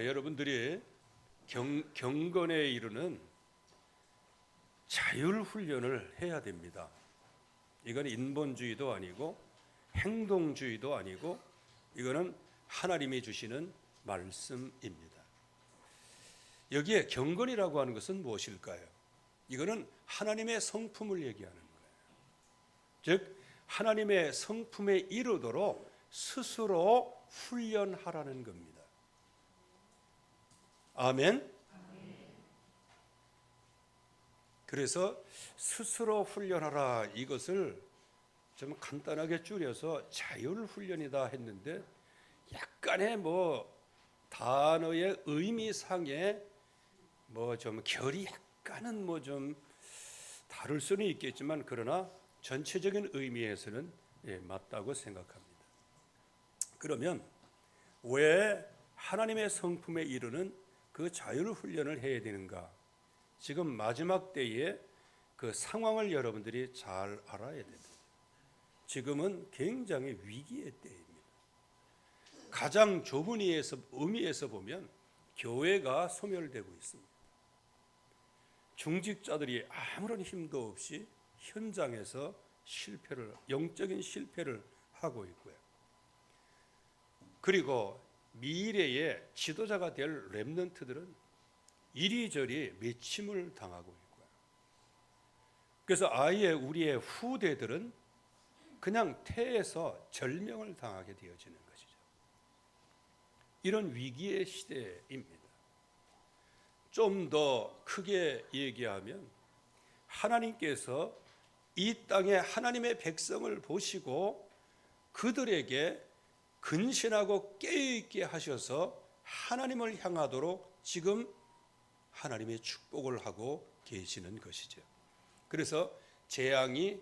여러분들이 경건에 이르는 자율훈련을 해야 됩니다. 이건 인본주의도 아니고 행동주의도 아니고 이거는 하나님이 주시는 말씀입니다. 여기에 경건이라고 하는 것은 무엇일까요? 이거는 하나님의 성품을 얘기하는 거예요. 즉 하나님의 성품에 이르도록 스스로 훈련하라는 겁니다. 아멘. 그래서 스스로 훈련하라, 이것을 좀 간단하게 줄여서 자율훈련이다 했는데 약간의 단어의 의미상에 좀 결이 약간은 좀 다를 수는 있겠지만 그러나 전체적인 의미에서는 맞다고 생각합니다. 그러면 왜 하나님의 성품에 이르는 그 자율훈련을 해야 되는가? 지금 마지막 때에 그 상황을 여러분들이 잘 알아야 됩니다. 지금은 굉장히 위기의 때입니다. 가장 좁은 의미에서 보면 교회가 소멸되고 있습니다. 중직자들이 아무런 힘도 없이 현장에서 영적인 실패를 하고 있고요. 그리고 미래의 지도자가 될 렘넌트들은 이리저리 매침을 당하고 있고요. 그래서 아예 우리의 후대들은 그냥 태에서 절명을 당하게 되어지는 것이죠. 이런 위기의 시대입니다. 좀 더 크게 얘기하면 하나님께서 이 땅에 하나님의 백성을 보시고 그들에게 근신하고 깨어있게 하셔서 하나님을 향하도록 지금 하나님의 축복을 하고 계시는 것이죠. 그래서 재앙이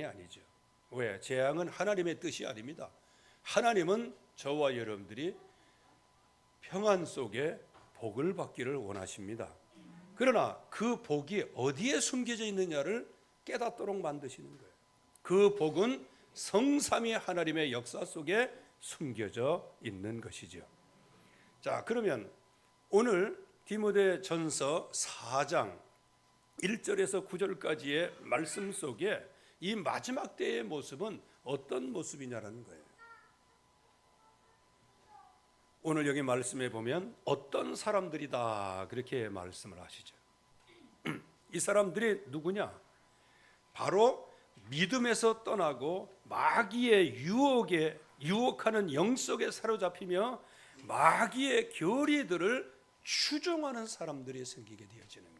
아니죠. 왜? 재앙은 하나님의 뜻이 아닙니다. 하나님은 저와 여러분들이 평안 속에 복을 받기를 원하십니다. 그러나 그 복이 어디에 숨겨져 있느냐를 깨닫도록 만드시는 거예요. 그 복은 성삼위 하나님의 역사 속에 숨겨져 있는 것이죠. 자, 그러면 오늘 디모데전서 4장 1절에서 9절까지의 말씀 속에 이 마지막 때의 모습은 어떤 모습이냐라는 거예요. 오늘 여기 말씀에 보면 어떤 사람들이다 그렇게 말씀을 하시죠. 이 사람들이 누구냐? 바로 믿음에서 떠나고 마귀의 유혹에 유혹하는 영 속에 사로잡히며 마귀의 교리들을 추종하는 사람들이 생기게 되어지는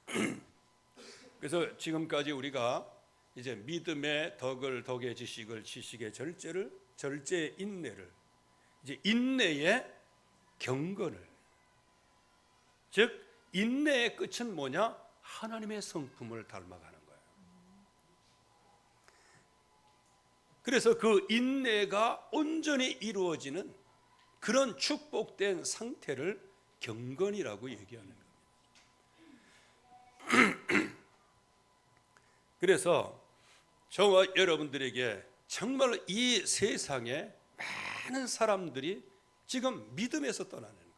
거예요. 그래서 지금까지 우리가 이제 믿음의 덕을 덕의 지식을 지식의 절제를 절제의 인내를 이제 인내의 경건을 즉 인내의 끝은 뭐냐? 하나님의 성품을 닮아가는 거예요. 그래서 그 인내가 온전히 이루어지는 그런 축복된 상태를 경건이라고 얘기하는 겁니다. 그래서 저와 여러분들에게 정말 이 세상에 많은 사람들이 지금 믿음에서 떠나는 거예요.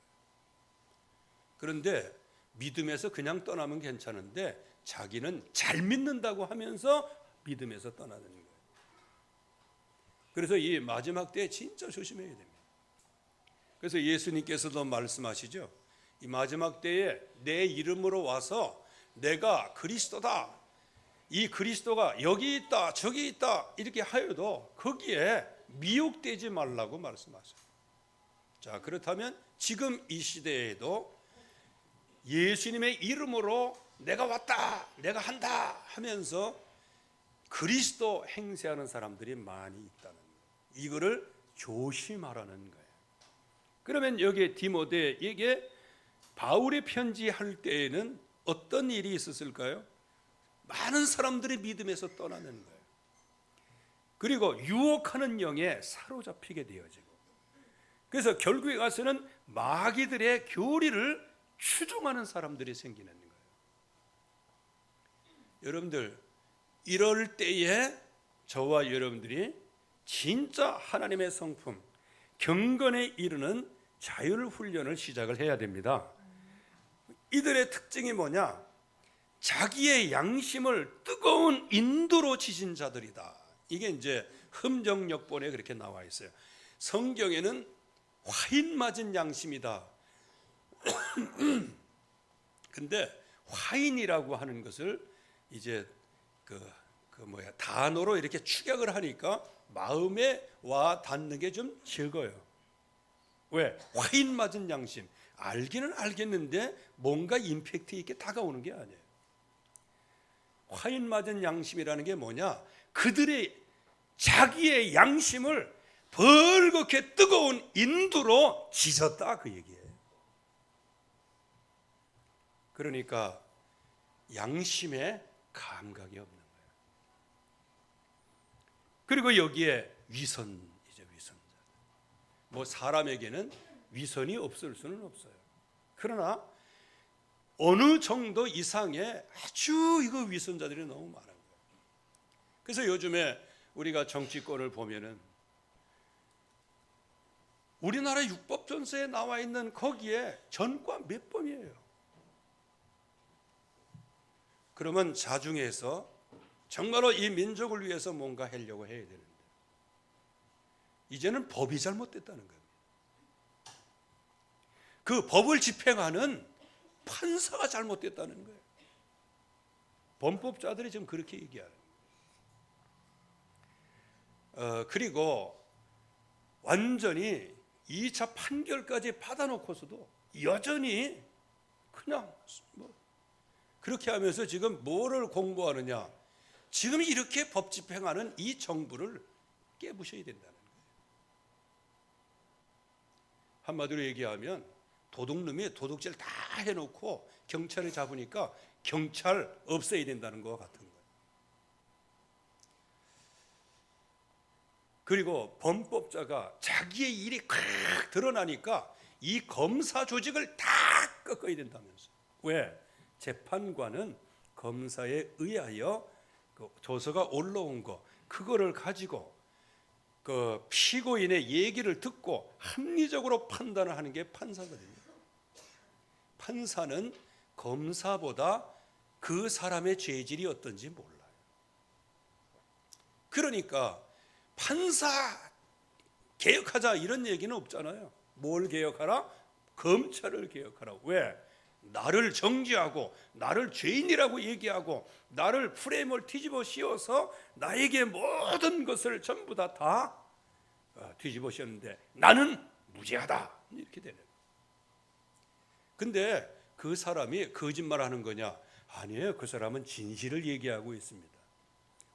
그런데 믿음에서 그냥 떠나면 괜찮은데 자기는 잘 믿는다고 하면서 믿음에서 떠나는 거예요. 그래서 이 마지막 때에 진짜 조심해야 됩니다. 그래서 예수님께서도 말씀하시죠. 이 마지막 때에 내 이름으로 와서 내가 그리스도다, 이 그리스도가 여기 있다 저기 있다 이렇게 하여도 거기에 미혹되지 말라고 말씀하세요. 자, 그렇다면 지금 이 시대에도 예수님의 이름으로 내가 왔다 내가 한다 하면서 그리스도 행세하는 사람들이 많이 있다는 거예요. 이거를 조심하라는 거예요. 그러면 여기 디모데에게 바울의 편지할 때에는 어떤 일이 있었을까요? 많은 사람들이 믿음에서 떠나는 거예요. 그리고 유혹하는 영에 사로잡히게 되어지고, 그래서 결국에 가서는 마귀들의 교리를 추종하는 사람들이 생기는 거예요. 여러분들, 이럴 때에 저와 여러분들이 진짜 하나님의 성품, 경건에 이르는 자율 훈련을 시작을 해야 됩니다. 이들의 특징이 뭐냐? 자기의 양심을 뜨거운 인도로 지진 자들이다. 이게 이제 흠정역본에 그렇게 나와 있어요. 성경에는 화인 맞은 양심이다. 근데 화인이라고 하는 것을 이제 단어로 이렇게 축약을 하니까 마음에 와 닿는 게 좀 적어요. 왜? 화인 맞은 양심. 알기는 알겠는데 뭔가 임팩트 있게 다가오는 게 아니에요. 화인 맞은 양심이라는 게 뭐냐? 그들의 자기의 양심을 벌겋게 뜨거운 인두로 지졌다, 그 얘기예요. 그러니까 양심에 감각이 없는 거예요. 그리고 여기에 위선이죠, 위선자. 뭐 사람에게는 위선이 없을 수는 없어요. 그러나 어느 정도 이상의 아주 이거 위선자들이 너무 많은 거예요. 그래서 요즘에 우리가 정치권을 보면은 우리나라 육법전서에 나와 있는 거기에 전과 몇 번이에요. 그러면 자중해서 정말로 이 민족을 위해서 뭔가 하려고 해야 되는데 이제는 법이 잘못됐다는 거예요. 그 법을 집행하는 판사가 잘못됐다는 거예요. 범법자들이 지금 그렇게 얘기하는 거예요. 그리고 완전히 2차 판결까지 받아놓고서도 여전히 그냥 그렇게 하면서 지금 뭐를 공부하느냐? 지금 이렇게 법 집행하는 이 정부를 깨부셔야 된다는 거예요. 한마디로 얘기하면 도둑놈이 도둑질 다 해놓고 경찰이 잡으니까 경찰 없애야 된다는 것 같은 거예요. 그리고 범법자가 자기의 일이 콱 드러나니까 이 검사 조직을 다 꺾어야 된다면서. 왜? 재판관은 검사에 의하여 그 조서가 올라온 거 그거를 가지고 그 피고인의 얘기를 듣고 합리적으로 판단을 하는 게 판사거든요. 판사는 검사보다 그 사람의 죄질이 어떤지 몰라요. 그러니까 판사 개혁하자 이런 얘기는 없잖아요. 뭘 개혁하라? 검찰을 개혁하라. 왜? 나를 정죄하고 나를 죄인이라고 얘기하고 나를 프레임을 뒤집어 씌워서 나에게 모든 것을 전부 다 뒤집어 씌웠는데 나는 무죄하다 이렇게 되는 거예요. 근데 그 사람이 거짓말하는 거냐? 아니에요. 그 사람은 진실을 얘기하고 있습니다.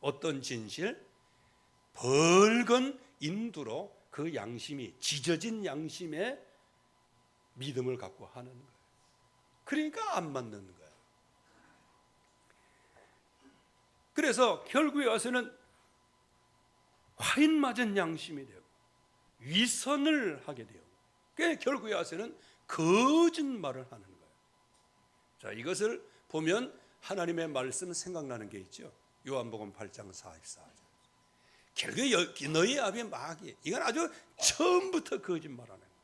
어떤 진실? 벌건 인두로 그 양심이 지져진 양심에 믿음을 갖고 하는 거예요. 그러니까 안 맞는 거예요. 그래서 결국에 와서는 화인 맞은 양심이 되고 위선을 하게 되고 결국에 와서는 거짓말을 하는 거예요. 자, 이것을 보면 하나님의 말씀 생각나는 게 있죠. 요한복음 8장 44절. 결국에 너희 아비의 마귀. 이건 아주 처음부터 거짓말하는 거예요.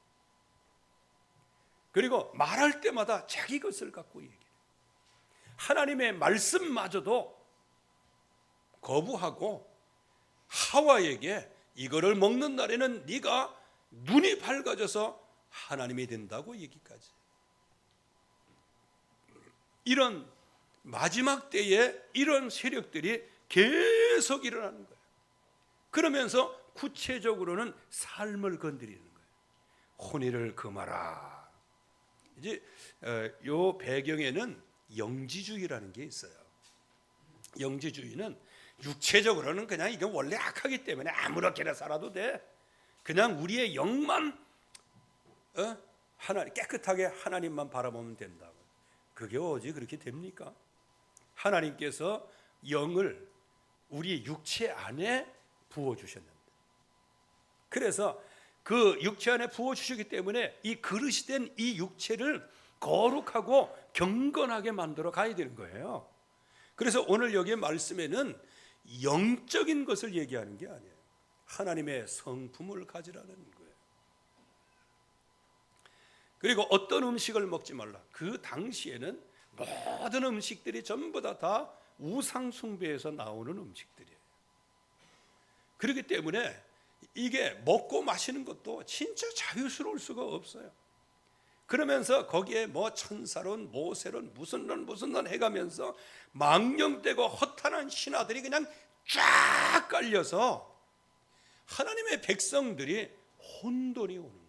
그리고 말할 때마다 자기 것을 갖고 얘기해요. 하나님의 말씀마저도 거부하고 하와에게 이거를 먹는 날에는 네가 눈이 밝아져서 하나님이 된다고 얘기까지. 이런 마지막 때에 이런 세력들이 계속 일어나는 거예요. 그러면서 구체적으로는 삶을 건드리는 거예요. 혼의를 금하라. 이제 요 배경에는 영지주의라는 게 있어요. 영지주의는 육체적으로는 그냥 이게 원래 악하기 때문에 아무렇게나 살아도 돼. 그냥 우리의 영만 하나님 깨끗하게 하나님만 바라보면 된다고. 그게 어찌 그렇게 됩니까? 하나님께서 영을 우리 육체 안에 부어 주셨는데, 그래서 그 육체 안에 부어 주시기 때문에 이 그릇이 된 이 육체를 거룩하고 경건하게 만들어 가야 되는 거예요. 그래서 오늘 여기에 말씀에는 영적인 것을 얘기하는 게 아니에요. 하나님의 성품을 가지라는 거예요. 그리고 어떤 음식을 먹지 말라. 그 당시에는 모든 음식들이 전부 다 우상 숭배에서 나오는 음식들이에요. 그렇기 때문에 이게 먹고 마시는 것도 진짜 자유스러울 수가 없어요. 그러면서 거기에 뭐 천사론, 모세론, 무슨 론 해가면서 망령되고 허탄한 신하들이 그냥 쫙 깔려서 하나님의 백성들이 혼돈이 오는 거예요.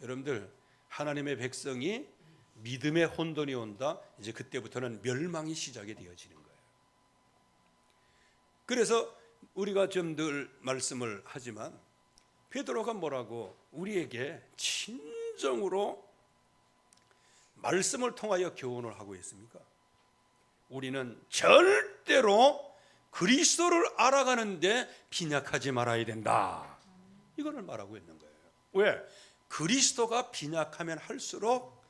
여러분들, 하나님의 백성이 믿음의 혼돈이 온다, 이제 그때부터는 멸망이 시작이 되어지는 거예요. 그래서 우리가 좀 늘 말씀을 하지만 베드로가 뭐라고 우리에게 진정으로 말씀을 통하여 교훈을 하고 있습니까? 우리는 절대로 그리스도를 알아가는데 빈약하지 말아야 된다, 이거를 말하고 있는 거예요. 왜? 그리스도가 빈약하면 할수록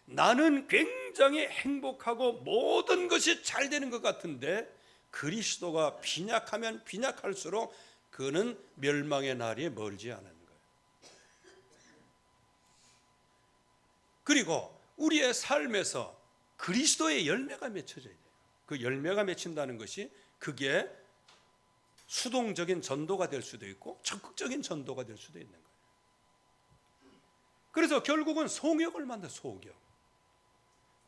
나는 굉장히 행복하고 모든 것이 잘 되는 것 같은데, 그리스도가 빈약하면 빈약할수록 그는 멸망의 날이 멀지 않은 거예요. 그리고 우리의 삶에서 그리스도의 열매가 맺혀져야 돼요. 그 열매가 맺힌다는 것이 그게 수동적인 전도가 될 수도 있고 적극적인 전도가 될 수도 있는 거예요. 그래서 결국은 소경을 만든 소경.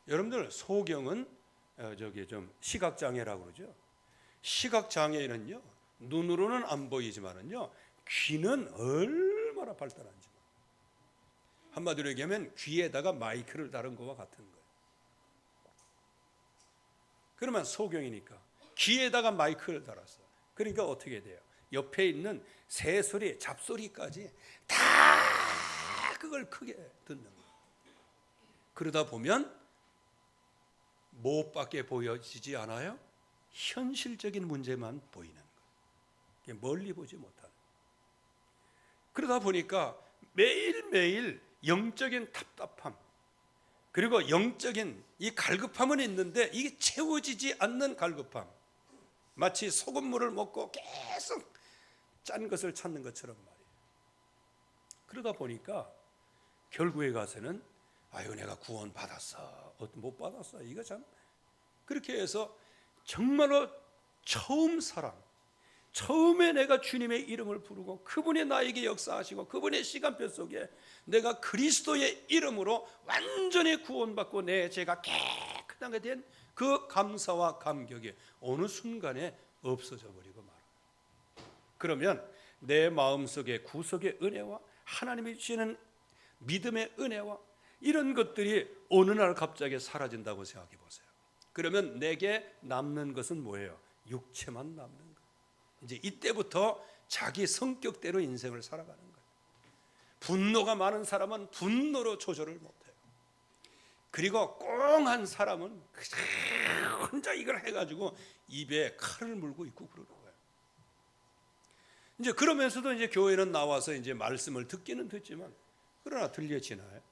여러분들, 소경은 좀 시각장애라고 그러죠. 시각장애인은요, 눈으로는 안 보이지만은요, 귀는 얼마나 발달한지. 한마디로 얘기하면 귀에다가 마이크를 다룬 것과 같은 거예요. 그러면 소경이니까 귀에다가 마이크를 달았어. 그러니까 어떻게 돼요? 옆에 있는 새소리, 잡소리까지 다 그걸 크게 듣는 거예요. 그러다 보면 무엇밖에 보여지지 않아요? 현실적인 문제만 보이는 거예요. 멀리 보지 못하는. 그러다 보니까 매일매일 영적인 답답함, 그리고 영적인 이 갈급함은 있는데 이게 채워지지 않는 갈급함, 마치 소금물을 먹고 계속 짠 것을 찾는 것처럼 말이에요. 그러다 보니까 결국에 가서는 아유, 내가 구원 받았어, 못 받았어, 이거 참. 그렇게 해서 정말로 처음 사랑, 처음에 내가 주님의 이름을 부르고 그분이 나에게 역사하시고 그분의 시간표 속에 내가 그리스도의 이름으로 완전히 구원받고 내 죄가 깨끗하게 된 그 감사와 감격이 어느 순간에 없어져 버리고 말아요. 그러면 내 마음속에 구속의 은혜와 하나님이 주시는 믿음의 은혜와 이런 것들이 어느 날 갑자기 사라진다고 생각해 보세요. 그러면 내게 남는 것은 뭐예요? 육체만 남는 거예요. 이제 이때부터 자기 성격대로 인생을 살아가는 거예요. 분노가 많은 사람은 분노로 조절을 못해요. 그리고 꽁한 사람은 혼자 이걸 해가지고 입에 칼을 물고 있고 그러는 거예요. 이제 그러면서도 이제 교회는 나와서 이제 말씀을 듣기는 듣지만 그러나 들려지나요?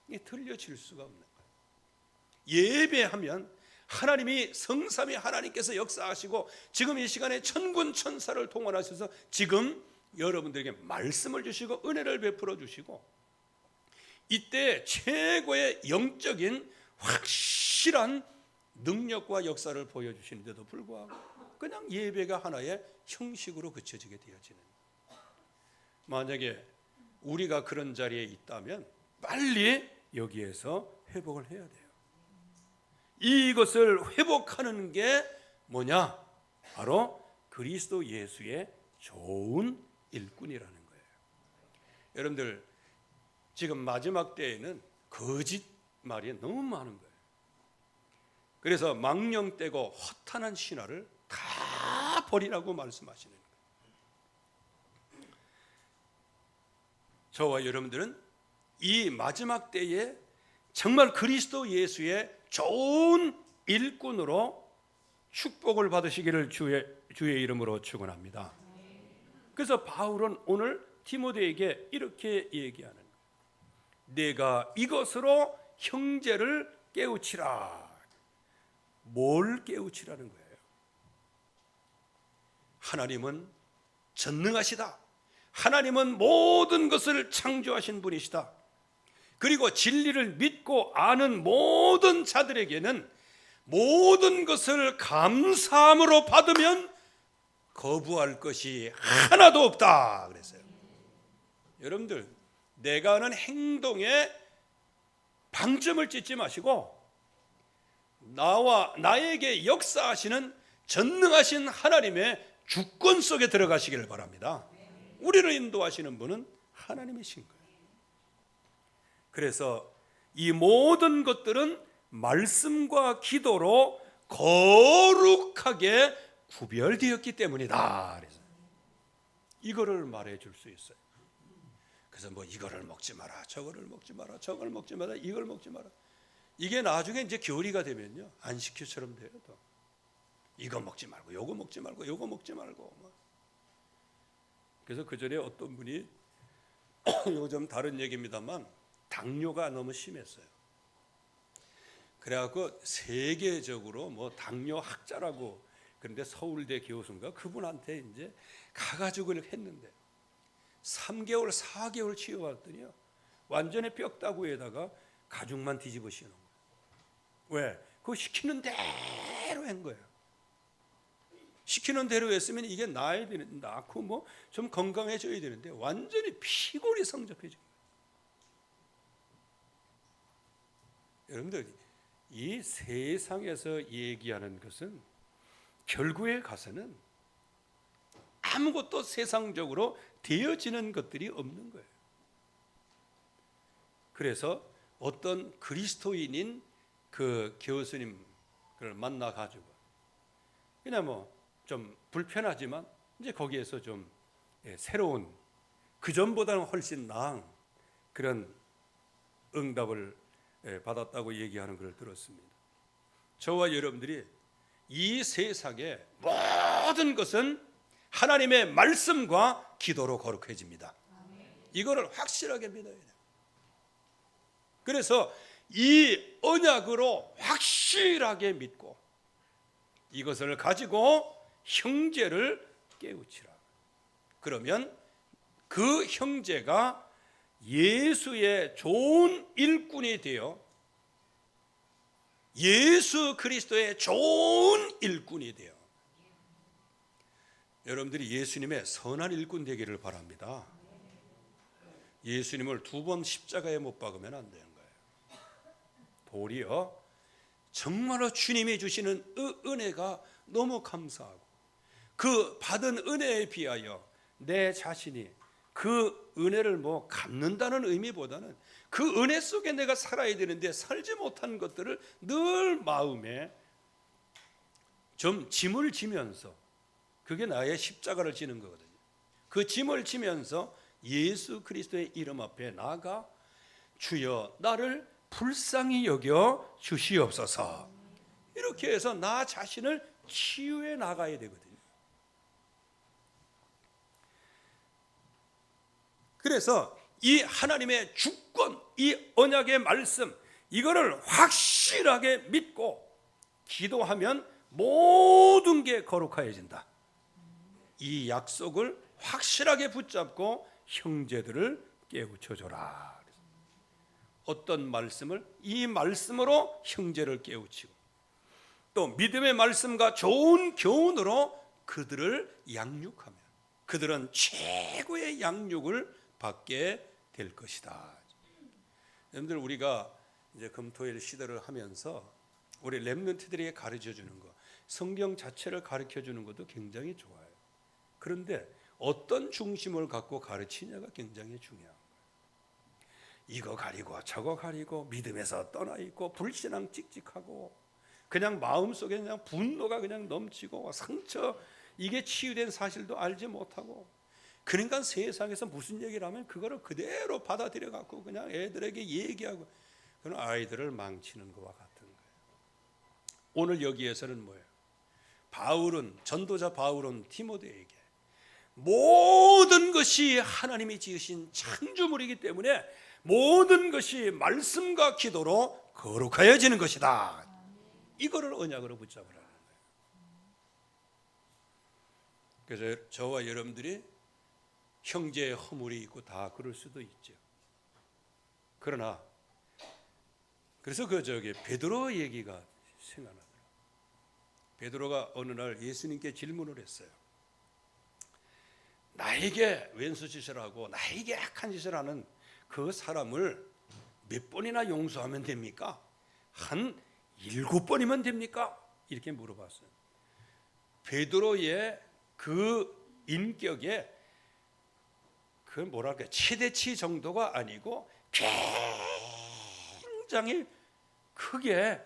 이게 들려질 수가 없는 거예요. 예배하면 하나님이 성삼위 하나님께서 역사하시고 지금 이 시간에 천군 천사를 동원하셔서 지금 여러분들에게 말씀을 주시고 은혜를 베풀어 주시고 이때 최고의 영적인 확실한 능력과 역사를 보여주시는데도 불구하고 그냥 예배가 하나의 형식으로 그쳐지게 되어지는, 만약에 우리가 그런 자리에 있다면 빨리 여기에서 회복을 해야 돼요. 이것을 회복하는 게 뭐냐? 바로 그리스도 예수의 좋은 일꾼이라는 거예요. 여러분들, 지금 마지막 때에는 거짓말이 너무 많은 거예요. 그래서 망령되고 허탄한 신화를 다 버리라고 말씀하시는 거예요. 저와 여러분들은 이 마지막 때에 정말 그리스도 예수의 좋은 일꾼으로 축복을 받으시기를 주의 이름으로 축원합니다. 그래서 바울은 오늘 디모데에게 이렇게 얘기하는 거예요. 내가 이것으로 형제를 깨우치라. 뭘 깨우치라는 거예요? 하나님은 전능하시다. 하나님은 모든 것을 창조하신 분이시다. 그리고 진리를 믿고 아는 모든 자들에게는 모든 것을 감사함으로 받으면 거부할 것이 하나도 없다 그랬어요. 여러분들, 내가 하는 행동에 방점을 찍지 마시고 나에게 역사하시는 전능하신 하나님의 주권 속에 들어가시기를 바랍니다. 우리를 인도하시는 분은 하나님이신 거예요. 그래서 이 모든 것들은 말씀과 기도로 거룩하게 구별되었기 때문이다. 그래서 이거를 말해 줄 수 있어요. 그래서 뭐 이거를 먹지 마라, 저거를 먹지 마라, 저걸 먹지 마라, 이걸 먹지 마라. 이게 나중에 이제 교리가 되면요, 안식주처럼 돼요. 또 이거 먹지 말고, 요거 먹지 말고, 요거 먹지 말고. 그래서 그 전에 어떤 분이 이거 좀 다른 얘기입니다만 당뇨가 너무 심했어요. 그래갖고 세계적으로 뭐 당뇨 학자라고, 그런데 서울대 교수인가 그분한테 이제 가가지고 했는데 3개월 4개월 치료받았더니요 완전히 뼈다구에다가 가죽만 뒤집어 씌우는 거예요. 왜? 그거 시키는 대로 한 거예요. 시키는 대로 했으면 이게 나아야 되는, 낳고 뭐 좀 건강해져야 되는데 완전히 피골이 성접해진 거예요. 여러분들, 이 세상에서 얘기하는 것은 결국에 가서는 아무것도 세상적으로 되어지는 것들이 없는 거예요. 그래서 어떤 그리스도인인 그 교수님을 만나 가지고 그냥 뭐 좀 불편하지만 이제 거기에서 좀 새로운, 그 전보다는 훨씬 나은 그런 응답을 받았다고 얘기하는 걸 들었습니다. 저와 여러분들이 이 세상의 모든 것은 하나님의 말씀과 기도로 거룩해집니다. 이거를 확실하게 믿어야 돼요. 그래서 이 언약으로 확실하게 믿고 이것을 가지고 형제를 깨우치라. 그러면 그 형제가 예수의 좋은 일꾼이 되어 예수 그리스도의 좋은 일꾼이 되어 여러분들이 예수님의 선한 일꾼 되기를 바랍니다. 예수님을 2번 십자가에 못 박으면 안 되는 거예요. 도리어 정말로 주님이 주시는 은혜가 너무 감사하고 그 받은 은혜에 비하여 내 자신이 그 은혜를 뭐 갚는다는 의미보다는 그 은혜 속에 내가 살아야 되는데 살지 못한 것들을 늘 마음에 좀 짐을 지면서, 그게 나의 십자가를 지는 거거든요. 그 짐을 지면서 예수 그리스도의 이름 앞에 나아가 주여 나를 불쌍히 여겨 주시옵소서, 이렇게 해서 나 자신을 치유해 나가야 되거든요. 그래서 이 하나님의 주권, 이 언약의 말씀, 이거를 확실하게 믿고 기도하면 모든 게 거룩해진다. 이 약속을 확실하게 붙잡고 형제들을 깨우쳐줘라. 어떤 말씀을? 이 말씀으로 형제를 깨우치고 또 믿음의 말씀과 좋은 교훈으로 그들을 양육하면 그들은 최고의 양육을 받게 될 것이다. 여러분들, 우리가 이제 금토일 시대를 하면서 우리 렘넌트들에게 가르쳐 주는 거, 성경 자체를 가르쳐 주는 것도 굉장히 좋아요. 그런데 어떤 중심을 갖고 가르치냐가 굉장히 중요한 거예요. 이거 가리고 저거 가리고 믿음에서 떠나 있고 불신앙 찍찍하고 그냥 마음속에 그냥 분노가 그냥 넘치고 상처, 이게 치유된 사실도 알지 못하고, 그러니까 세상에서 무슨 얘기를 하면 그거를 그대로 받아들여 갖고 그냥 애들에게 얘기하고, 그런 아이들을 망치는 것과 같은 거예요. 오늘 여기에서는 뭐예요? 전도자 바울은 디모데에게 모든 것이 하나님이 지으신 창조물이기 때문에 모든 것이 말씀과 기도로 거룩하여지는 것이다. 이거를 언약으로 붙잡으라는 거예요. 그래서 저와 여러분들이 형제의 허물이 있고 다 그럴 수도 있죠. 그러나 그래서 베드로 얘기가 생각나더라고요. 베드로가 어느 날 예수님께 질문을 했어요. 나에게 왼수 짓을 하고 나에게 악한 짓을 하는 그 사람을 몇 번이나 용서하면 됩니까? 한 7번이면 됩니까? 이렇게 물어봤어요. 베드로의 그 인격에 그 뭐랄까 최대치 정도가 아니고 굉장히 크게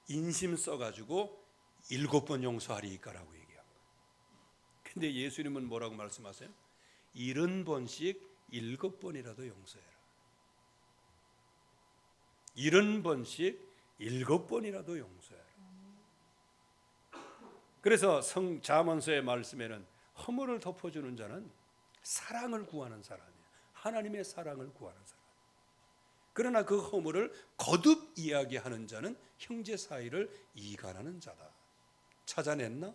인심 써가지고 7번 용서하리까라고 얘기합니다. 근데 예수님은 뭐라고 말씀하세요? 70번씩 7번이라도 용서해라. 70번씩 7번이라도 용서해라. 그래서 잠언서의 말씀에는 허물을 덮어주는 자는 사랑을 구하는 사람이에요. 하나님의 사랑을 구하는 사람. 그러나 그 허물을 거듭 이야기하는 자는 형제 사이를 이간하는 자다. 찾아냈나?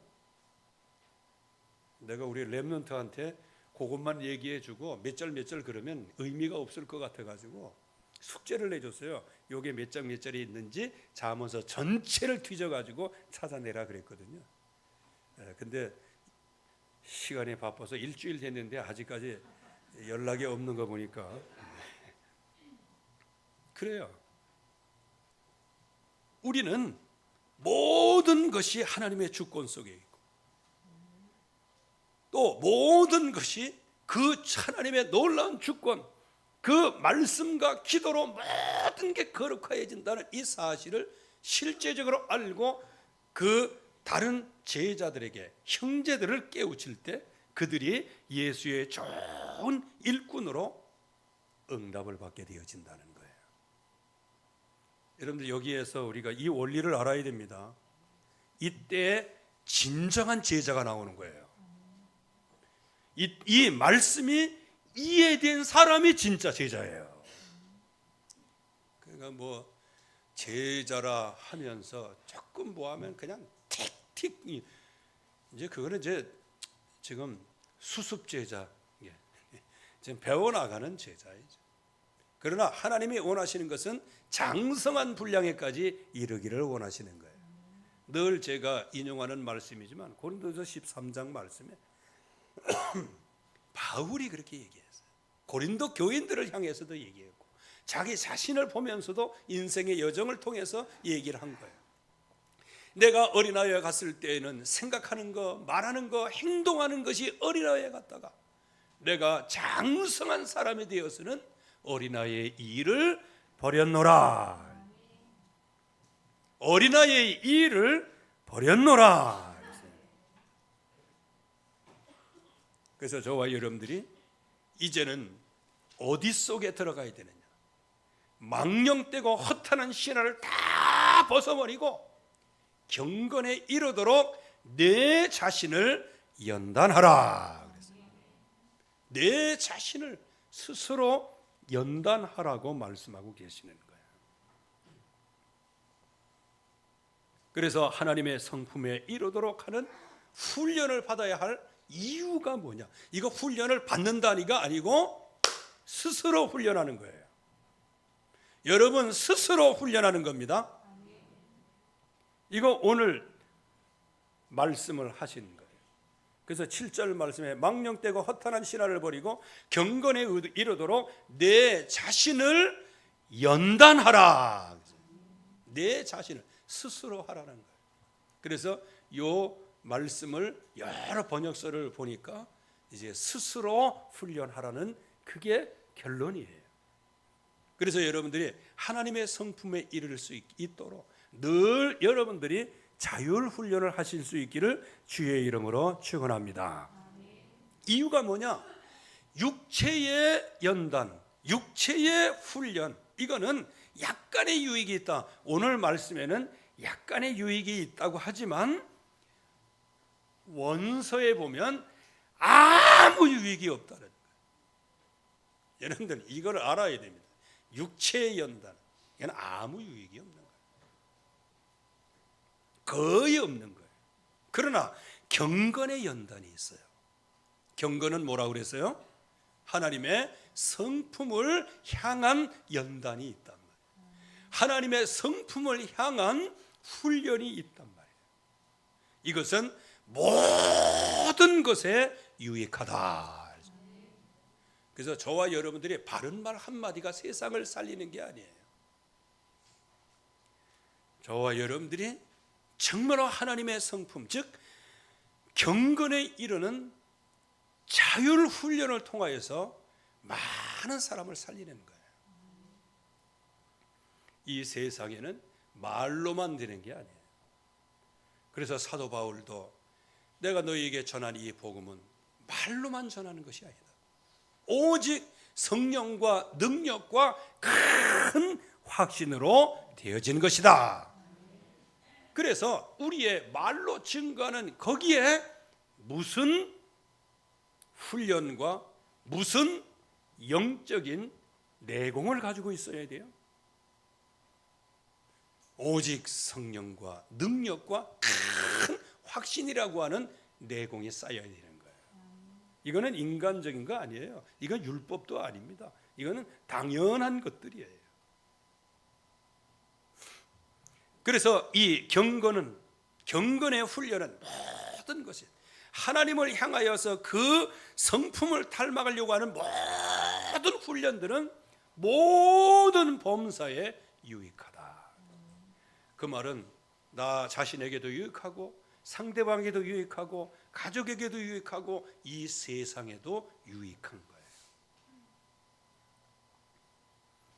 내가 우리 렘넌트한테 그것만 얘기해주고 몇 절 그러면 의미가 없을 것 같아가지고 숙제를 내줬어요. 요게 몇 장 몇 절이 있는지 잠언서 전체를 뒤져가지고 찾아내라 그랬거든요. 근데 시간이 바빠서 일주일 됐는데 아직까지 연락이 없는 거 보니까 그래요. 우리는 모든 것이 하나님의 주권 속에 있고 또 모든 것이 그 하나님의 놀라운 주권, 그 말씀과 기도로 모든 게 거룩해진다는 이 사실을 실제적으로 알고 그 다른 제자들에게 형제들을 깨우칠 때 그들이 예수의 좋은 일꾼으로 응답을 받게 되어진다는 거예요. 여러분들 여기에서 우리가 이 원리를 알아야 됩니다. 이때 진정한 제자가 나오는 거예요. 이 말씀이 이해된 사람이 진짜 제자예요. 그러니까 뭐 제자라 하면서 조금 뭐 하면 그냥 틱틱 이제 그거는 이제 지금 수습 제자, 지금 배워나가는 제자이죠. 그러나 하나님이 원하시는 것은 장성한 분량에까지 이르기를 원하시는 거예요. 늘 제가 인용하는 말씀이지만 고린도서 13장 말씀에 바울이 그렇게 얘기했어요. 고린도 교인들을 향해서도 얘기했고 자기 자신을 보면서도 인생의 여정을 통해서 얘기를 한 거예요. 내가 어린아이에 갔을 때에는 생각하는 거, 말하는 거, 행동하는 것이 어린아이에 갔다가 내가 장성한 사람이 되어서는 어린아이의 일을 버렸노라. 어린아이의 일을 버렸노라. 그래서 저와 여러분들이 이제는 어디 속에 들어가야 되느냐? 망령되고 허탄한 신화를 다 벗어버리고 경건에 이르도록 내 자신을 연단하라. 내 자신을 스스로 연단하라고 말씀하고 계시는 거예요. 그래서 하나님의 성품에 이르도록 하는 훈련을 받아야 할 이유가 뭐냐? 이거 훈련을 받는다니가 아니고 스스로 훈련하는 거예요. 여러분 스스로 훈련하는 겁니다. 이거 오늘 말씀을 하신 거예요. 그래서 7절 말씀에 망령되고 허탄한 신화를 버리고 경건에 이르도록 내 자신을 연단하라. 내 자신을 스스로 하라는 거예요. 그래서 요 말씀을 여러 번역서를 보니까 이제 스스로 훈련하라는 그게 결론이에요. 그래서 여러분들이 하나님의 성품에 이를 수 있도록 늘 여러분들이 자율 훈련을 하실 수 있기를 주의 이름으로 축원합니다. 이유가 뭐냐? 육체의 연단, 육체의 훈련, 이거는 약간의 유익이 있다. 오늘 말씀에는 약간의 유익이 있다고 하지만 원서에 보면 아무 유익이 없다는 거예요. 여러분들 이걸 알아야 됩니다. 육체의 연단, 이건 아무 유익이 없는 거예요. 거의 없는 거예요. 그러나 경건의 연단이 있어요. 경건은 뭐라고 그랬어요? 하나님의 성품을 향한 연단이 있단 말이에요. 하나님의 성품을 향한 훈련이 있단 말이에요. 이것은 모든 것에 유익하다. 그래서 저와 여러분들이 바른 말 한마디가 세상을 살리는 게 아니에요. 저와 여러분들이 정말로 하나님의 성품, 즉 경건에 이르는 자율 훈련을 통하여서 많은 사람을 살리는 거예요. 이 세상에는 말로만 되는 게 아니에요. 그래서 사도 바울도 내가 너희에게 전한 이 복음은 말로만 전하는 것이 아니다. 오직 성령과 능력과 큰 확신으로 되어진 것이다. 그래서 우리의 말로 증거하는 거기에 무슨 훈련과 무슨 영적인 내공을 가지고 있어야 돼요? 오직 성령과 능력과 큰 확신이라고 하는 내공이 쌓여야 되는 거예요. 이거는 인간적인 거 아니에요. 이건 율법도 아닙니다. 이거는 당연한 것들이에요. 그래서 이 경건의 훈련은 모든 것이 하나님을 향하여서 그 성품을 닮아가려고 하는 모든 훈련들은 모든 범사에 유익하다. 그 말은 나 자신에게도 유익하고 상대방에게도 유익하고 가족에게도 유익하고 이 세상에도 유익한 거예요.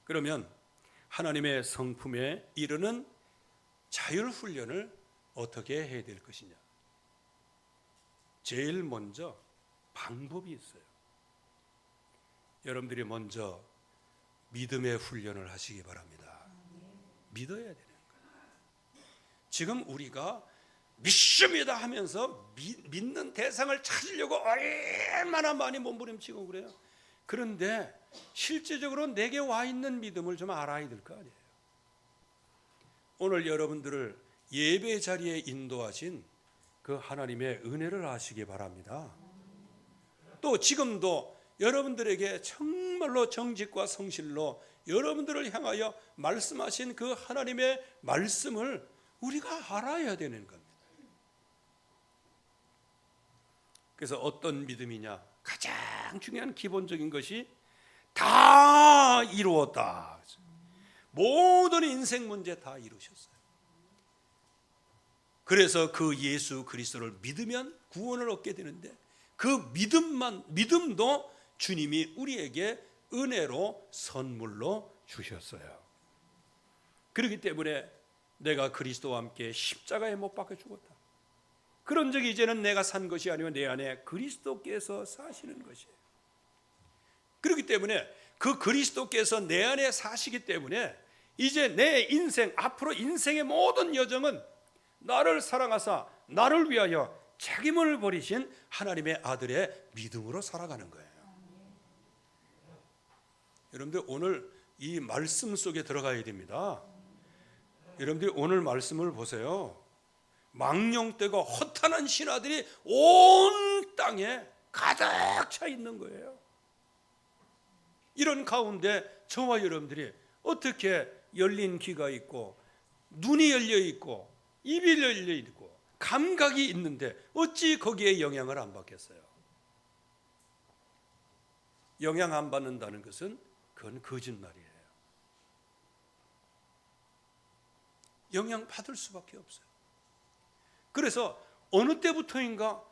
그러면 하나님의 성품에 이르는 자율훈련을 어떻게 해야 될 것이냐? 제일 먼저 방법이 있어요. 여러분들이 먼저 믿음의 훈련을 하시기 바랍니다. 믿어야 되는 거예요. 지금 우리가 믿습니다 하면서 믿는 대상을 찾으려고 얼마나 많이 몸부림치고 그래요. 그런데 실제적으로 내게 와 있는 믿음을 좀 알아야 될 거 아니에요. 오늘 여러분들을 예배 자리에 인도하신 그 하나님의 은혜를 아시기 바랍니다. 또 지금도 여러분들에게 정말로 정직과 성실로 여러분들을 향하여 말씀하신 그 하나님의 말씀을 우리가 알아야 되는 겁니다. 그래서 어떤 믿음이냐? 가장 중요한 기본적인 것이 다 이루었다. 모든 인생 문제 다 이루셨어요. 그래서 그 예수 그리스도를 믿으면 구원을 얻게 되는데 그 믿음도 주님이 우리에게 은혜로 선물로 주셨어요. 그렇기 때문에 내가 그리스도와 함께 십자가에 못 박혀 죽었다. 그런 적이 이제는 내가 산 것이 아니고 내 안에 그리스도께서 사시는 것이에요. 그렇기 때문에 그 그리스도께서 내 안에 사시기 때문에 이제 내 인생, 앞으로 인생의 모든 여정은 나를 사랑하사 나를 위하여 책임을 버리신 하나님의 아들의 믿음으로 살아가는 거예요. 여러분들 오늘 이 말씀 속에 들어가야 됩니다. 여러분들 오늘 말씀을 보세요. 망령되고 허탄한 신하들이 온 땅에 가득 차 있는 거예요. 이런 가운데 저와 여러분들이 어떻게 열린 귀가 있고 눈이 열려 있고 입이 열려 있고 감각이 있는데 어찌 거기에 영향을 안 받겠어요? 영향 안 받는다는 것은 그건 거짓말이에요. 영향 받을 수밖에 없어요. 그래서 어느 때부터인가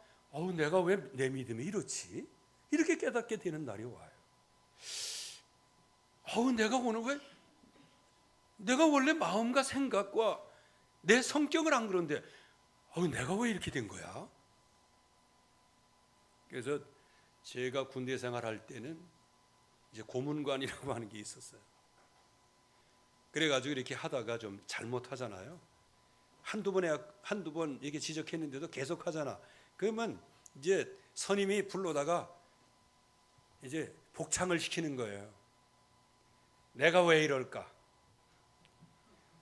내가 왜 내 믿음이 이렇지? 이렇게 깨닫게 되는 날이 와요. 내가 원래 마음과 생각과 내 성격을 안 그런데 내가 왜 이렇게 된 거야? 그래서 제가 군대 생활할 때는 이제 고문관이라고 하는 게 있었어요. 그래가지고 이렇게 하다가 좀 잘못하잖아요. 한두 번 이렇게 지적했는데도 계속 하잖아. 그러면 이제 선임이 불러다가 이제 복창을 시키는 거예요. 내가 왜 이럴까?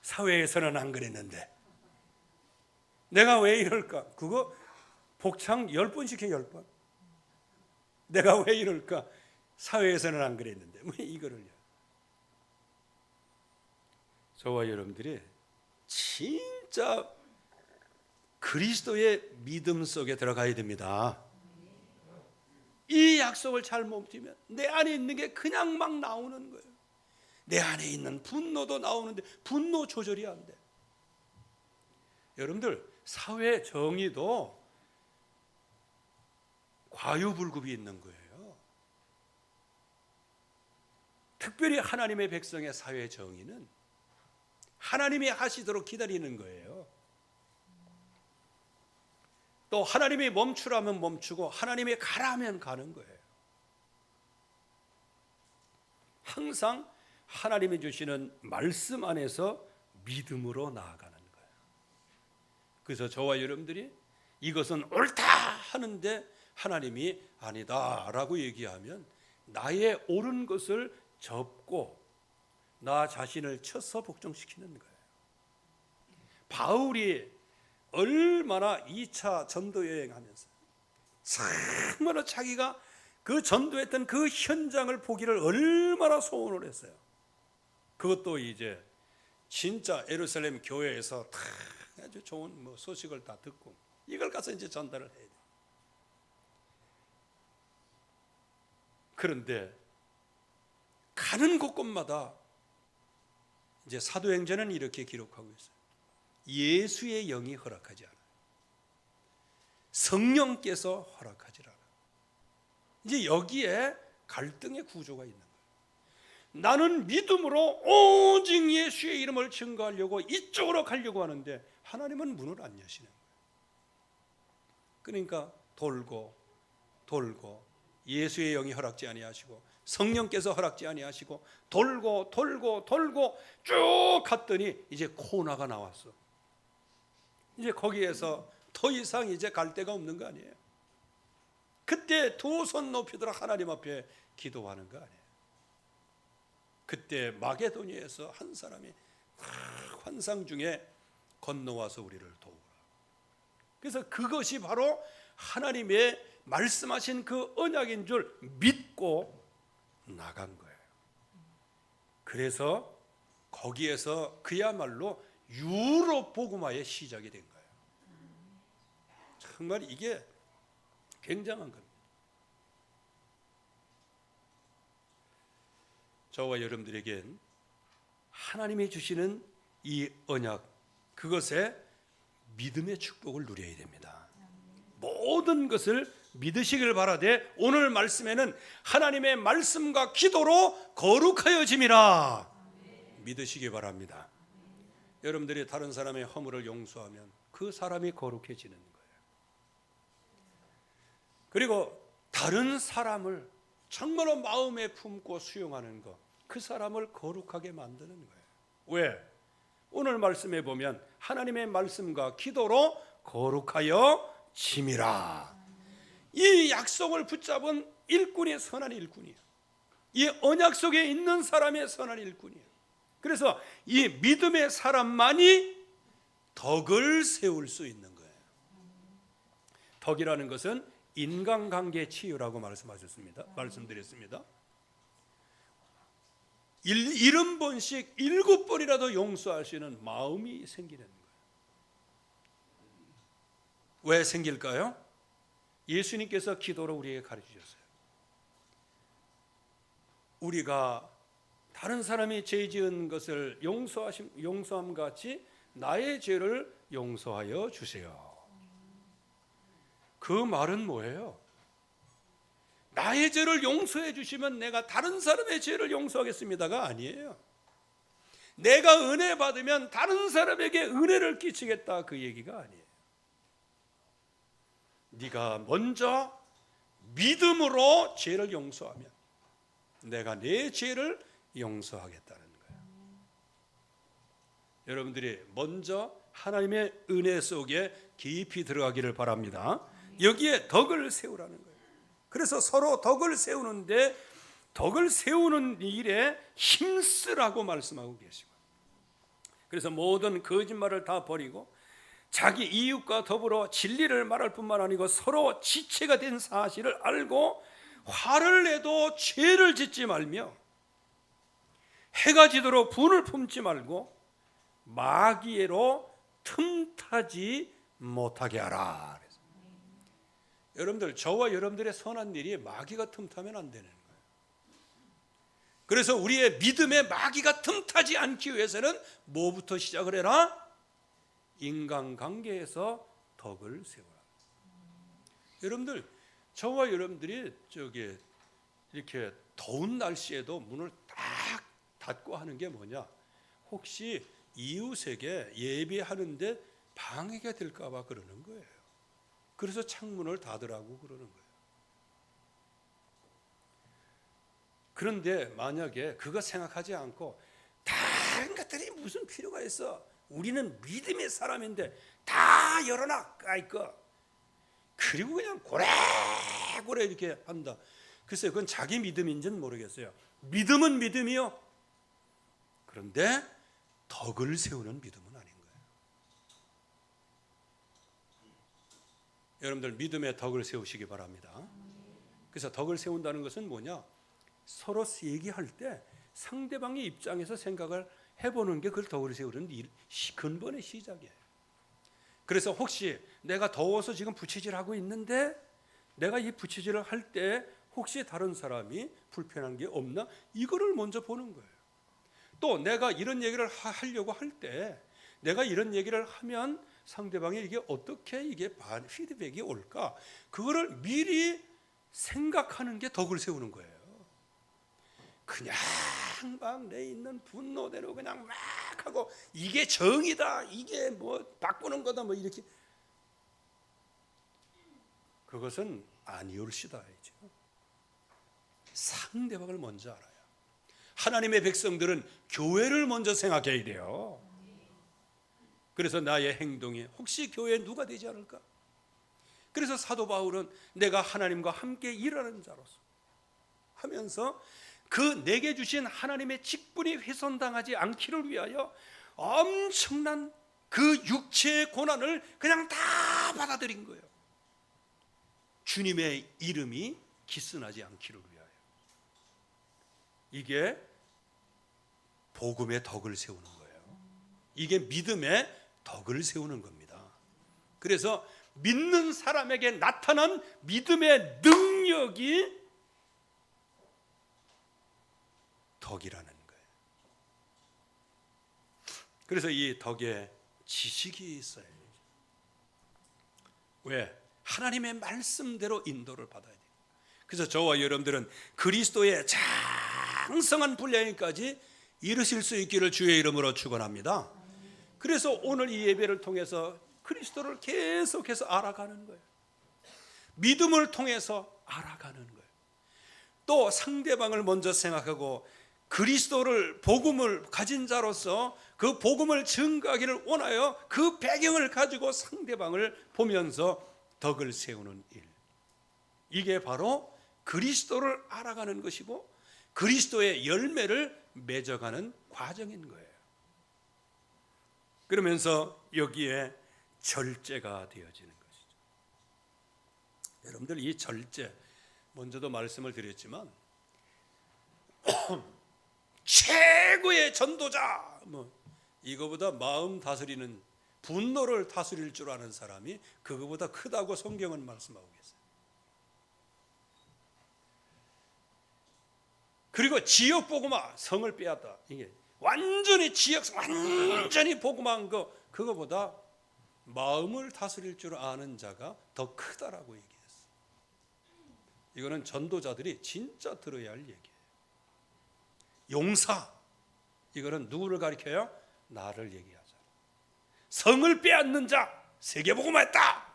사회에서는 안 그랬는데 내가 왜 이럴까? 그거 복창 10번 시켜 10번. 내가 왜 이럴까? 사회에서는 안 그랬는데 왜 이거를요? 저와 여러분들이 진짜 그리스도의 믿음 속에 들어가야 됩니다. 이 약속을 잘 못 지면 내 안에 있는 게 그냥 막 나오는 거예요. 내 안에 있는 분노도 나오는데 분노 조절이 안 돼. 여러분들, 사회 정의도 과유불급이 있는 거예요. 특별히 하나님의 백성의 사회 정의는 하나님이 하시도록 기다리는 거예요. 또 하나님이 멈추라면 멈추고 하나님이 가라면 가는 거예요. 항상 하나님이 주시는 말씀 안에서 믿음으로 나아가는 거예요. 그래서 저와 여러분들이 이것은 옳다 하는데 하나님이 아니다라고 얘기하면 나의 옳은 것을 접고 나 자신을 쳐서 복종시키는 거예요. 바울이 얼마나 2차 전도 여행하면서 정말로 자기가 그 전도했던 그 현장을 보기를 얼마나 소원을 했어요. 그것도 이제 진짜 예루살렘 교회에서 다 아주 좋은 소식을 다 듣고 이걸 가서 이제 전달을 해야 돼. 그런데 가는 곳곳마다 이제 사도행전은 이렇게 기록하고 있어요. 예수의 영이 허락하지 않아요. 성령께서 허락하지 않아요. 이제 여기에 갈등의 구조가 있는 거예요. 나는 믿음으로 오직 예수의 이름을 증거하려고 이쪽으로 가려고 하는데 하나님은 문을 안 여시는 거예요. 그러니까 돌고 예수의 영이 허락지 아니하시고 성령께서 허락지 아니하시고 돌고 쭉 갔더니 이제 코나가 나왔어. 이제 거기에서 더 이상 이제 갈 데가 없는 거 아니에요. 그때 두 손 높이들어 하나님 앞에 기도하는 거 아니에요. 그때 마게도니아에서 한 사람이 환상 중에 건너와서 우리를 도우라. 그래서 그것이 바로 하나님의 말씀하신 그 언약인 줄 믿고 나간 거예요. 그래서 거기에서 그야말로 유럽 복음화의 시작이 된 거예요. 정말 이게 굉장한 겁니다. 저와 여러분들에겐 하나님이 주시는 이 언약, 그것에 믿음의 축복을 누려야 됩니다. 모든 것을 믿으시길 바라되 오늘 말씀에는 하나님의 말씀과 기도로 거룩하여짐이라 믿으시기 바랍니다. 여러분들이 다른 사람의 허물을 용서하면 그 사람이 거룩해지는 거예요. 그리고 다른 사람을 정말로 마음에 품고 수용하는 것, 그 사람을 거룩하게 만드는 거예요. 왜? 오늘 말씀에 보면 하나님의 말씀과 기도로 거룩하여 짐이라. 이 약속을 붙잡은 일꾼이 선한 일꾼이에요. 이 언약 속에 있는 사람의 선한 일꾼이에요. 그래서 이 믿음의 사람만이 덕을 세울 수 있는 거예요. 덕이라는 것은 인간관계 치유라고 말씀드렸습니다. 70번씩 7번이라도 용서할 수 있는 마음이 생기는 거예요. 왜 생길까요? 예수님께서 기도로 우리에게 가르치셨어요. 우리가 다른 사람이 죄 지은 것을 용서함 같이 나의 죄를 용서하여 주세요. 그 말은 뭐예요? 나의 죄를 용서해 주시면 내가 다른 사람의 죄를 용서하겠습니다가 아니에요. 내가 은혜 받으면 다른 사람에게 은혜를 끼치겠다, 그 얘기가 아니에요. 네가 먼저 믿음으로 죄를 용서하면 내가 내 죄를 용서하겠다는 거예요. 여러분들이 먼저 하나님의 은혜 속에 깊이 들어가기를 바랍니다. 여기에 덕을 세우라는 거예요. 그래서 서로 덕을 세우는데 덕을 세우는 일에 힘쓰라고 말씀하고 계시고, 그래서 모든 거짓말을 다 버리고 자기 이웃과 더불어 진리를 말할 뿐만 아니고 서로 지체가 된 사실을 알고 화를 내도 죄를 짓지 말며 해가 지도록 분을 품지 말고 마귀로 틈타지 못하게 하라. 여러분들, 저와 여러분들의 선한 일이 마귀가 틈타면 안 되는 거예요. 그래서 우리의 믿음에 마귀가 틈타지 않기 위해서는 뭐부터 시작을 해라? 인간관계에서 덕을 세우라. 여러분들, 저와 여러분들이 이렇게 더운 날씨에도 문을 딱 닫고 하는 게 뭐냐? 혹시 이웃에게 예배하는데 방해가 될까 봐 그러는 거예요. 그래서 창문을 닫으라고 그러는 거예요. 그런데 만약에 그거 생각하지 않고 다른 것들이 무슨 필요가 있어? 우리는 믿음의 사람인데 다 열어놔 있고, 그리고 그냥 고래고래 이렇게 한다. 글쎄요, 그건 자기 믿음인지는 모르겠어요. 믿음은 믿음이요. 그런데 덕을 세우는 믿음은 아닌 거예요. 여러분들, 믿음의 덕을 세우시기 바랍니다. 그래서 덕을 세운다는 것은 뭐냐? 서로 얘기할 때 상대방의 입장에서 생각을 해보는 게 그걸 덕을 세우는 근본의 시작이에요. 그래서 혹시 내가 더워서 지금 부채질하고 있는데 내가 이 부채질을 할 때 혹시 다른 사람이 불편한 게 없나? 이거를 먼저 보는 거예요. 또 내가 이런 얘기를 하려고 할 때 내가 이런 얘기를 하면 상대방이 이게 어떻게 피드백이 올까? 그거를 미리 생각하는 게 덕을 세우는 거예요. 그냥 막 내 있는 분노대로 그냥 막 하고 이게 정의다, 이게 뭐 바꾸는 거다, 뭐 이렇게, 그것은 아니올시다이죠. 상대방을 먼저 알아요. 하나님의 백성들은 교회를 먼저 생각해야 돼요. 그래서 나의 행동이 혹시 교회에 누가 되지 않을까? 그래서 사도 바울은 내가 하나님과 함께 일하는 자로서 하면서 그 내게 주신 하나님의 직분이 훼손당하지 않기를 위하여 엄청난 그 육체의 고난을 그냥 다 받아들인 거예요. 주님의 이름이 기스나지 않기를 위하여. 이게 복음의 덕을 세우는 거예요. 이게 믿음의 덕을 세우는 겁니다. 그래서 믿는 사람에게 나타난 믿음의 능력이 덕이라는 거예요. 그래서 이 덕에 지식이 있어야 돼요. 왜? 하나님의 말씀대로 인도를 받아야 돼요. 그래서 저와 여러분들은 그리스도의 장성한 분량까지 이르실 수 있기를 주의 이름으로 축원합니다. 그래서 오늘 이 예배를 통해서 그리스도를 계속해서 알아가는 거예요. 믿음을 통해서 알아가는 거예요. 또 상대방을 먼저 생각하고 그리스도를, 복음을 가진 자로서 그 복음을 증거하기를 원하여 그 배경을 가지고 상대방을 보면서 덕을 세우는 일. 이게 바로 그리스도를 알아가는 것이고 그리스도의 열매를 맺어가는 과정인 거예요. 그러면서 여기에 절제가 되어지는 것이죠. 여러분들, 이 절제, 먼저도 말씀을 드렸지만 최고의 전도자, 이거보다 마음 다스리는, 분노를 다스릴 줄 아는 사람이 그거보다 크다고 성경은 말씀하고 계세요. 그리고 지역 복음화, 성을 빼앗다, 이게 완전히 지역, 완전히 복음화한 거, 그거보다 마음을 다스릴 줄 아는 자가 더 크다라고 얘기했어요. 이거는 전도자들이 진짜 들어야 할 얘기예요. 용사, 이거는 누구를 가리켜요? 나를 얘기하잖아. 성을 빼앗는 자, 세계복음화했다,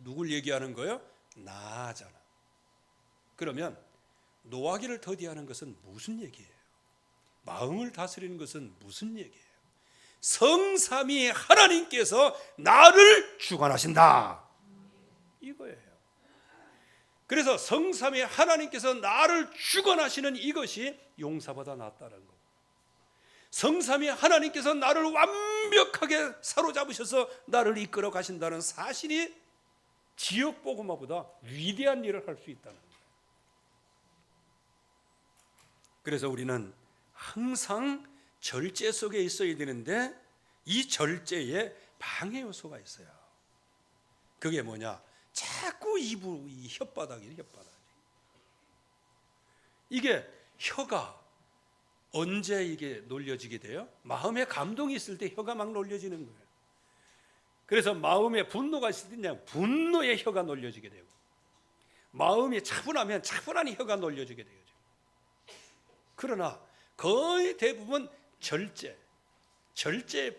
누굴 얘기하는 거예요? 나잖아. 그러면 노하기를 더디하는 것은 무슨 얘기예요? 마음을 다스리는 것은 무슨 얘기예요? 성삼위 하나님께서 나를 주관하신다, 이거예요. 그래서 성삼위 하나님께서 나를 주관하시는 이것이 용사보다 낫다는 거고, 성삼위 하나님께서 나를 완벽하게 사로잡으셔서 나를 이끌어 가신다는 사실이 지역 복음화보다 위대한 일을 할 수 있다는 거예요. 그래서 우리는 항상 절제 속에 있어야 되는데 이 절제에 방해 요소가 있어요. 그게 뭐냐? 자꾸 이 혓바닥이에요. 혓바닥. 이게 혀가 언제 이게 놀려지게 돼요? 마음에 감동이 있을 때 혀가 막 놀려지는 거예요. 그래서 마음에 분노가 있을 때 그냥 분노의 혀가 놀려지게 되고, 마음이 차분하면 차분한 혀가 놀려지게 되죠. 그러나 거의 대부분 절제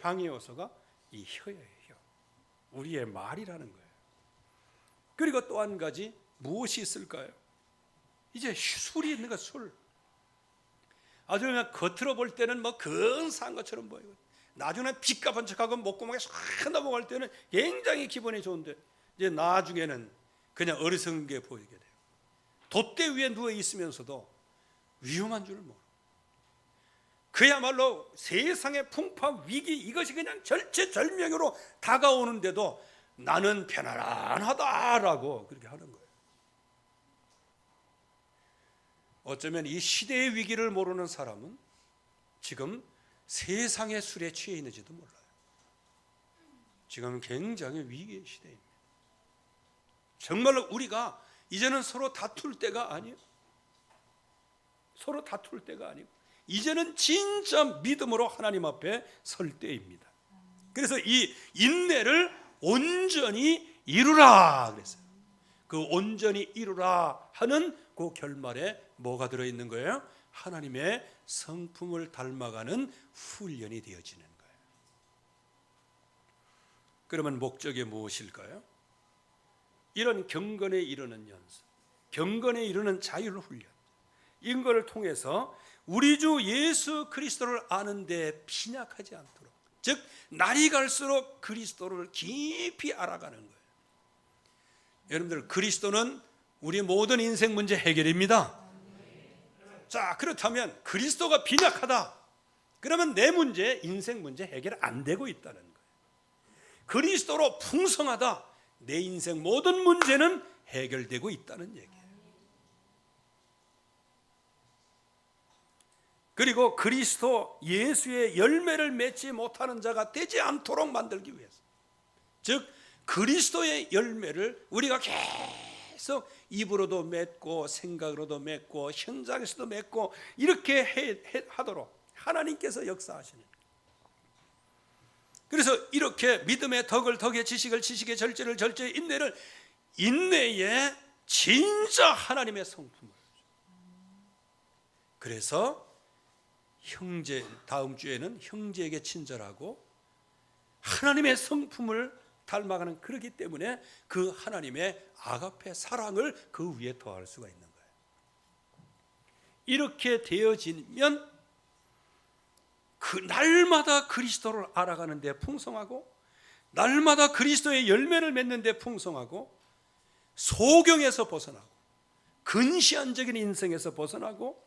방해 요소가 이 혀예요. 혀. 우리의 말이라는 거예요. 그리고 또 한 가지 무엇이 있을까요? 이제 술이 있는 거, 술. 아주 그냥 겉으로 볼 때는 뭐 근사한 것처럼 보이고, 나중에는 빚값은 척하고 목구멍에 싹 넘어갈 때는 굉장히 기분이 좋은데, 이제 나중에는 그냥 어리석은 게 보이게 돼요. 돛대 위에 누워 있으면서도 위험한 줄 모르고, 그야말로 세상의 풍파 위기, 이것이 그냥 절체절명으로 다가오는데도 나는 편안하다라고 그렇게 하는 거예요. 어쩌면 이 시대의 위기를 모르는 사람은 지금 세상의 술에 취해 있는지도 몰라요. 지금 굉장히 위기의 시대입니다. 정말로 우리가 이제는 서로 다툴 때가 아니에요. 서로 다툴 때가 아니고, 이제는 진짜 믿음으로 하나님 앞에 설 때입니다. 그래서 이 인내를 온전히 이루라 그랬어요. 그 온전히 이루라 하는 그 결말에 뭐가 들어있는 거예요? 하나님의 성품을 닮아가는 훈련이 되어지는 거예요. 그러면 목적이 무엇일까요? 이런 경건에 이르는 연습, 경건에 이르는 자율 훈련, 이거를 통해서 우리 주 예수 그리스도를 아는 데 빈약하지 않도록, 즉 날이 갈수록 그리스도를 깊이 알아가는 거예요. 여러분들, 그리스도는 우리 모든 인생 문제 해결입니다. 자, 그렇다면 그리스도가 빈약하다, 그러면 내 문제, 인생 문제 해결 안 되고 있다는 거예요. 그리스도로 풍성하다, 내 인생 모든 문제는 해결되고 있다는 얘기예요. 그리고 그리스도 예수의 열매를 맺지 못하는 자가 되지 않도록 만들기 위해서, 즉 그리스도의 열매를 우리가 계속 입으로도 맺고 생각으로도 맺고 현장에서도 맺고 이렇게 하도록 하나님께서 역사하시는 거예요. 그래서 이렇게 믿음의 덕을 덕의, 지식을 지식의, 절제를 절제의, 인내를 인내의 진짜 하나님의 성품을. 그래서 형제, 다음 주에는 형제에게 친절하고 하나님의 성품을 닮아가는, 그렇기 때문에 그 하나님의 아가페 사랑을 그 위에 더할 수가 있는 거예요. 이렇게 되어지면 그 날마다 그리스도를 알아가는 데 풍성하고, 날마다 그리스도의 열매를 맺는 데 풍성하고, 소경에서 벗어나고 근시안적인 인생에서 벗어나고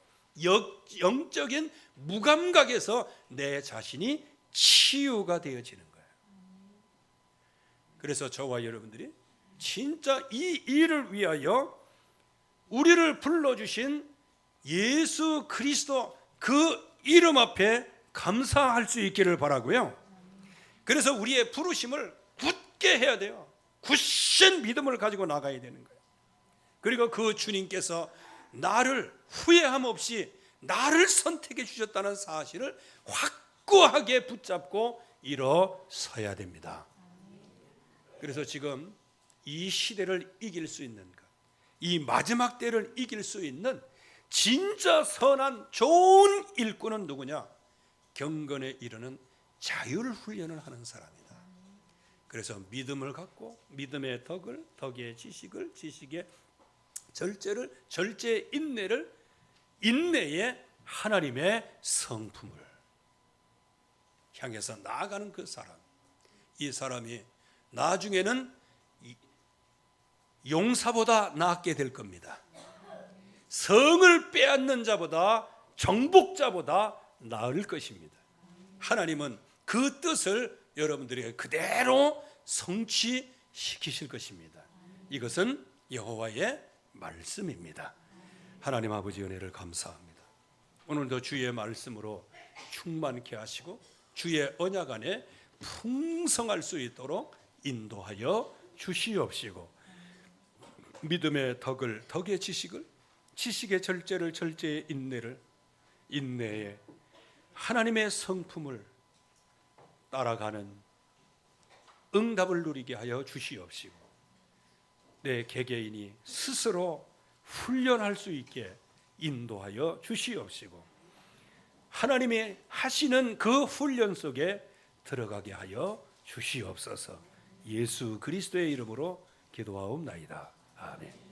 영적인 무감각에서 내 자신이 치유가 되어지는 거예요. 그래서 저와 여러분들이 진짜 이 일을 위하여 우리를 불러주신 예수 그리스도 그 이름 앞에 감사할 수 있기를 바라고요. 그래서 우리의 부르심을 굳게 해야 돼요. 굳신 믿음을 가지고 나가야 되는 거예요. 그리고 그 주님께서 나를 후회함 없이 나를 선택해 주셨다는 사실을 확고하게 붙잡고 일어서야 됩니다. 그래서 지금 이 시대를 이길 수 있는 것, 이 마지막 때를 이길 수 있는 진짜 선한 좋은 일꾼은 누구냐? 경건에 이르는 자율 훈련을 하는 사람이다. 그래서 믿음을 갖고 믿음의 덕을, 덕의 지식을, 지식의 절제를, 절제의 인내를, 인내의 하나님의 성품을 향해서 나아가는 그 사람, 이 사람이 나중에는 용사보다 낫게 될 겁니다. 성을 빼앗는 자보다, 정복자보다 나을 것입니다. 하나님은 그 뜻을 여러분들에게 그대로 성취시키실 것입니다. 이것은 여호와의 말씀입니다. 하나님 아버지 은혜를 감사합니다. 오늘도 주의 말씀으로 충만케 하시고 주의 언약 안에 풍성할 수 있도록 인도하여 주시옵시고, 믿음의 덕을 덕의 지식을, 지식의 절제를 절제의 인내를, 인내의 하나님의 성품을 따라가는 응답을 누리게 하여 주시옵시고, 내 개개인이 스스로 훈련할 수 있게 인도하여 주시옵시고, 하나님이 하시는 그 훈련 속에 들어가게 하여 주시옵소서. 예수 그리스도의 이름으로 기도하옵나이다. 아멘.